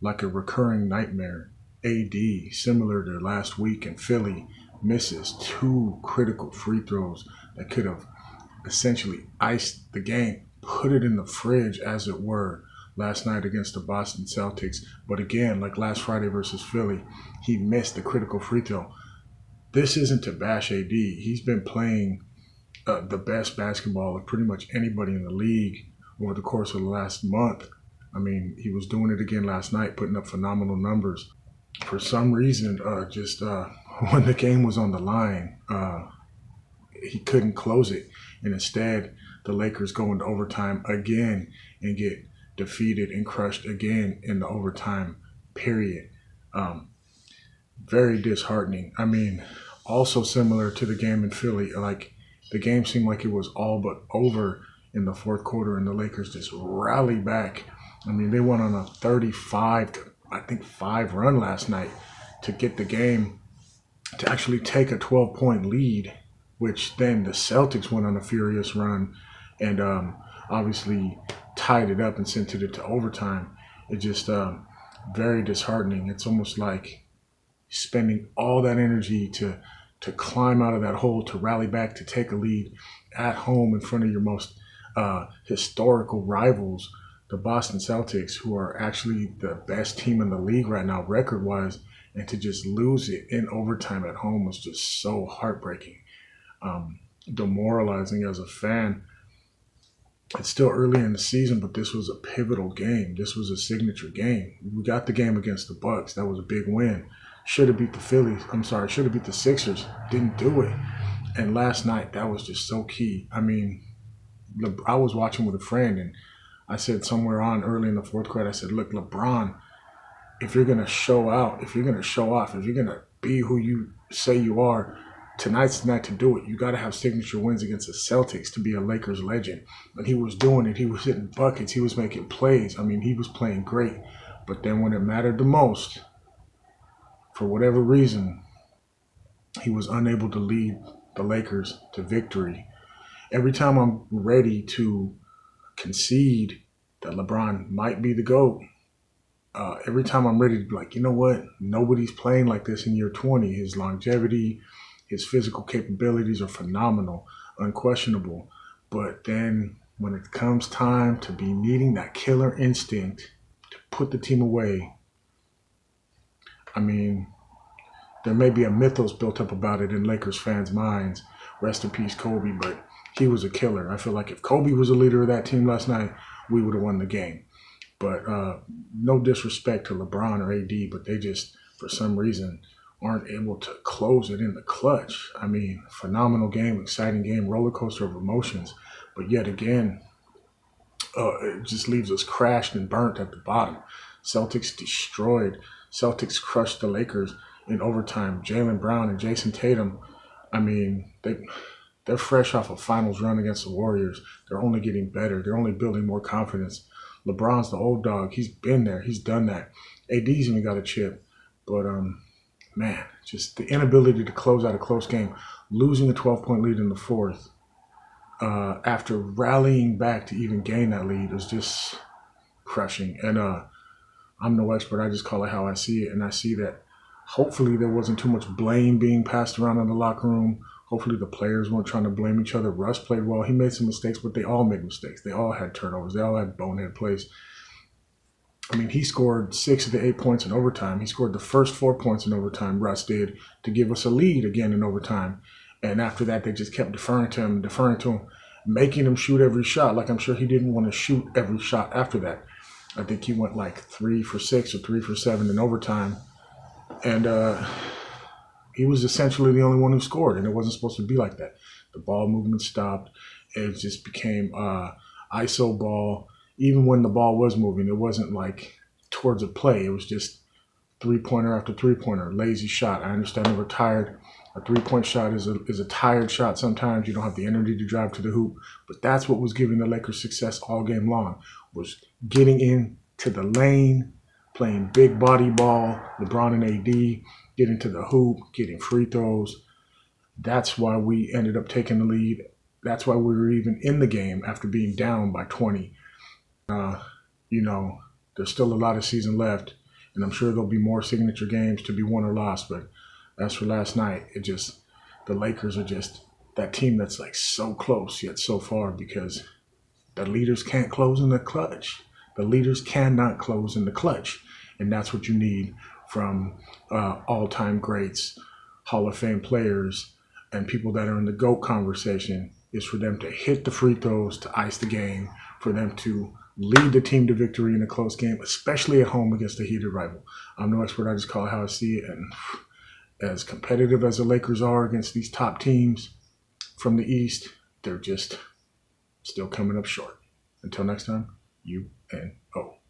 like a recurring nightmare. AD, similar to last week in Philly, misses two critical free throws that could have essentially iced the game, put it in the fridge, as it were, last night against the Boston Celtics. But again, like last Friday versus Philly, he missed the critical free throw. This isn't to bash AD. He's been playing the best basketball of pretty much anybody in the league over the course of the last month. I mean, he was doing it again last night, putting up phenomenal numbers. For some reason, when the game was on the line, he couldn't close it. And instead, the Lakers go into overtime again and get defeated and crushed again in the overtime period. Um, Very disheartening. I mean, also similar to the game in Philly, like the game seemed like it was all but over in the fourth quarter, and the Lakers just rallied back. I mean, they went on a 35 to I think 5 run last night to get the game to actually take a 12-point lead, which then the Celtics went on a furious run and obviously tied it up and sent it to overtime. It just very disheartening. It's almost like spending all that energy to climb out of that hole, to rally back, to take a lead at home in front of your most historical rivals, the Boston Celtics, who are actually the best team in the league right now, record-wise, and to just lose it in overtime at home was just so heartbreaking, demoralizing as a fan. It's still early in the season, but this was a pivotal game. This was a signature game. We got the game against the Bucks. That was a big win. Should have beat the Phillies. Should have beat the Sixers. Didn't do it. And last night, that was just so key. I mean, I was watching with a friend, and I said somewhere on early in the fourth quarter, I said, look, LeBron, if you're going to show out, if you're going to show off, if you're going to be who you say you are, tonight's the night to do it. You got to have signature wins against the Celtics to be a Lakers legend. And he was doing it. He was hitting buckets. He was making plays. I mean, he was playing great. But then when it mattered the most, for whatever reason, he was unable to lead the Lakers to victory. Every time I'm ready to concede that LeBron might be the GOAT, every time I'm ready to be like, you know what? Nobody's playing like this in year 20. His longevity, his physical capabilities are phenomenal, unquestionable. But then when it comes time to be needing that killer instinct to put the team away, I mean, there may be a mythos built up about it in Lakers fans' minds. Rest in peace, Kobe, but he was a killer. I feel like if Kobe was a leader of that team last night, we would have won the game. But no disrespect to LeBron or AD, but they just, for some reason, aren't able to close it in the clutch. I mean, phenomenal game, exciting game, roller coaster of emotions. But yet again, it just leaves us crashed and burnt at the bottom. Celtics destroyed. Celtics crushed the Lakers in overtime. Jaylen Brown and Jason Tatum, I mean, they're fresh off a finals run against the Warriors. They're only getting better. They're only building more confidence. LeBron's the old dog. He's been there. He's done that. AD's even got a chip. But, man, just the inability to close out a close game, losing a 12-point lead in the fourth, after rallying back to even gain that lead is just crushing. And I'm no expert. I just call it how I see it. And I see that hopefully there wasn't too much blame being passed around in the locker room. Hopefully the players weren't trying to blame each other. Russ played well. He made some mistakes, but they all made mistakes. They all had turnovers. They all had bonehead plays. I mean, he scored 6 of the 8 points in overtime. He scored the first 4 points in overtime, Russ did, to give us a lead again in overtime. And after that, they just kept deferring to him, making him shoot every shot. Like, I'm sure he didn't want to shoot every shot after that. I think he went like 3 for 6 or 3 for 7 in overtime. And he was essentially the only one who scored, and it wasn't supposed to be like that. The ball movement stopped. It just became ISO ball. Even when the ball was moving, it wasn't like towards a play. It was just three-pointer after three-pointer, lazy shot. I understand they were tired. A three-point shot is a tired shot. Sometimes you don't have the energy to drive to the hoop. But that's what was giving the Lakers success all game long, was getting into the lane, playing big body ball, LeBron and AD, getting to the hoop, getting free throws. That's why we ended up taking the lead. That's why we were even in the game after being down by 20. You know, there's still a lot of season left. And I'm sure there'll be more signature games to be won or lost. But as for last night, the Lakers are just that team that's like so close yet so far because the leaders can't close in the clutch. The leaders cannot close in the clutch. And that's what you need from all-time greats, Hall of Fame players, and people that are in the GOAT conversation is for them to hit the free throws to ice the game, for them to lead the team to victory in a close game, especially at home against a heated rival. I'm no expert. I just call it how I see it. And as competitive as the Lakers are against these top teams from the East, they're just still coming up short. Until next time, UNO.